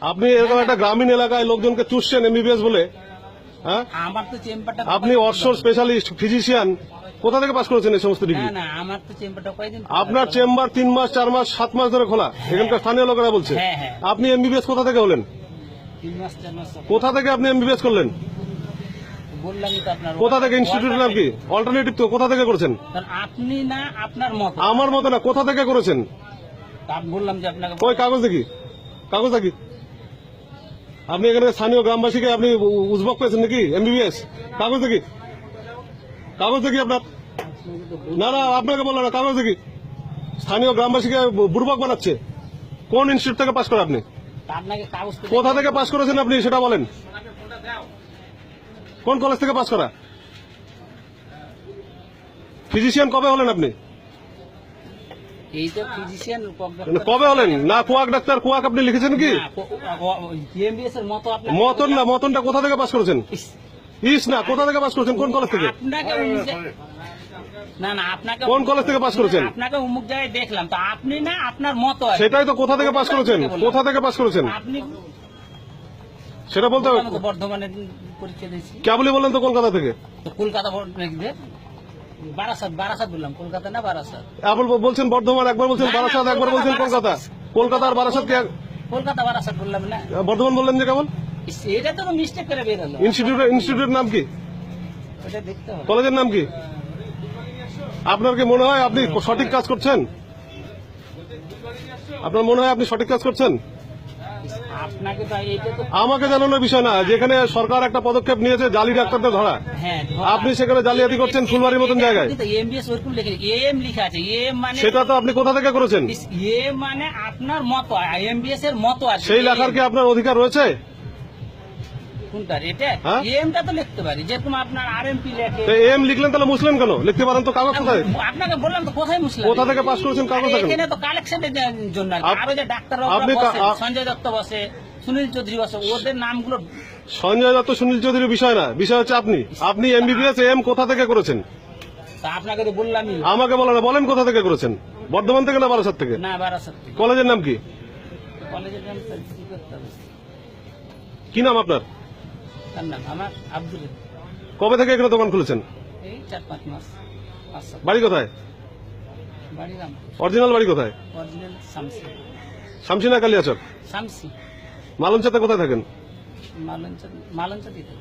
আপনি এরকম একটা গ্রামীণ এলাকায় লোকজনকে চুষছেন এমবিবিএস বলে, হ্যাঁ? আমার তো চেম্বারটা আপনি অর্শোর স্পেশালিস্ট ফিজিশিয়ান, কোথা থেকে পাস করেছেন এই সমস্ত ডিগ্রি? না না আমার তো চেম্বারটা কয়দিন আপনার চেম্বার 3 মাস 4 মাস 7 মাস ধরে খোলা, এখানকার স্থানীয় লোকেরা বলছে। হ্যাঁ, হ্যাঁ। আপনি এমবিবিএস কোথা থেকে হলেন? 3 মাস 4 মাস কোথা থেকে আপনি এমবিবিএস করলেন? বললামই তো আপনার কোথা থেকে? ইনস্টিটিউটের নাম কি? অল্টারনেটিভ তো, কোথা থেকে করেছেন? কারণ আপনি না আপনার মত আমার মতো না, কোথা থেকে করেছেন? আমি বললাম যে আপনাকে ওই কাগজ দেখি, কাগজ দেখি। আপনি এখানে স্থানীয় গ্রামবাসীকে আপনি উজবক পেয়েছেন নাকি এমবিবিএস? কাগজ দেখি, কাগজ দেখি আপনার। না না, আপনাকে বললাম না, কাগজ দেখি। স্থানীয় গ্রামবাসীকে বুর্বক বানাচ্ছে। কোন ইনস্টিটিউট থেকে পাস করেন আপনি? আপনাকে কাগজ তো কোথা থেকে পাস করেছেন আপনি সেটা বলেন। কোন কলেজ থেকে পাস করা? ফিজিশিয়ান কবে হলেন আপনি? এই তো ফিজিশিয়ান কবে হলেন? না কুয়াক ডাক্তার, কুয়াক আপনি লিখেছেন কি? এমবিএস এর মত আপনি মতন না, মতনটা কোথা থেকে পাস করেছেন? ইস না, কোথা থেকে পাস করেছেন? কোন কলেজ থেকে? আপনাকে না না আপনাকে কোন কলেজ থেকে পাস করেছেন? আপনাকে অমুক জায়গায় দেখলাম তো আপনি না আপনার মত আছে সেটাই তো, কোথা থেকে পাস করেছেন? কোথা থেকে পাস করেছেন আপনি সেটা বলতে হবে। আমাকে বর্ধমানে পরিচয় দিয়েছি কেবলই বললেন তো কলকাতা থেকে। তো কলকাতা বারাসাত বারাসাত বললাম, কলকাতা না বারাসাত। আপনি বলছেন বর্ধমান, একবার বলছেন বারাসাত, একবার বলছেন কলকাতা। কলকাতা আর বারাসাত কে? কলকাতা বারাসাত বললাম না, বর্ধমান বললেন যে কেবল। এটা তো মিস্টেক করে বের হলো। ইনস্টিটিউটের নাম কি? এটা দেখতে হবে। কলেজের নাম কি? আপনার কি মনে হয় আপনি সঠিক কাজ করছেন? আপনার মনে হয় আপনি সঠিক কাজ করছেন? আপনাকে তো এইটা তো আমাকে জানানোর বিষয় না, যেখানে সরকার একটা পদক্ষেপ নিয়েছে জালি ডাক্তারদের ধরা, হ্যাঁ আপনি সেখানে জালিয়াতি করছেন ফুলবাড়ির মতন জায়গায়। এমবিএস ওরকম লিখে এম লেখা আছে, এম মানে সেটা তো আপনি কোথা থেকে করেছেন? এম মানে আপনার মত, এমবিএস এর মত আছে। সেই লেখার কি আপনার অধিকার রয়েছে? কোনটা এটা? হ্যাঁ? এমটা তো লিখতে পারি, যেরকম আপনার আরএমপি লেখে। তো এম লিখলেন তাহলে মুসলিম কেন? লিখতে পারেন তো, কাগজ কোথায়? আপনাকে বললাম তো কোথায় মুসলিম। কোথা থেকে পাস করেছেন কাগজ দেখেন। এখানে তো কালেকশনের জন্য আরো যে ডাক্তার আপনি সঞ্জয় দত্ত বসে, সুনীল চৌধুরী বসে, ওদের নামগুলো সঞ্জয় দত্ত সুনীল চৌধুরীর বিষয় না, বিষয় হচ্ছে আপনি এমবিবিএস এম কোথা থেকে করেছেন? তা আপনাকে তো বললামই। আমাকে বলেন না, বলেন কোথা থেকে করেছেন? বর্ধমান থেকে না বারাসাত থেকে? না বারাসাত থেকে। কলেজের নাম কি? কলেজের নাম তো কি করতে হবে? কি নাম আপনার? তার নাম আমার আব্দুল। কবে থেকে এখানে দোকান খুলেছেন? এই 4-5 মাস 5-7। বাড়ি কোথায়? বাড়ি নাম অরিজিনাল বাড়ি কোথায়? অরিজিনাল শামসি। শামসিনা কালিয়াচক। শামসি মালঞ্চাতে কোথায় থাকেন? মালঞ্চা দিতে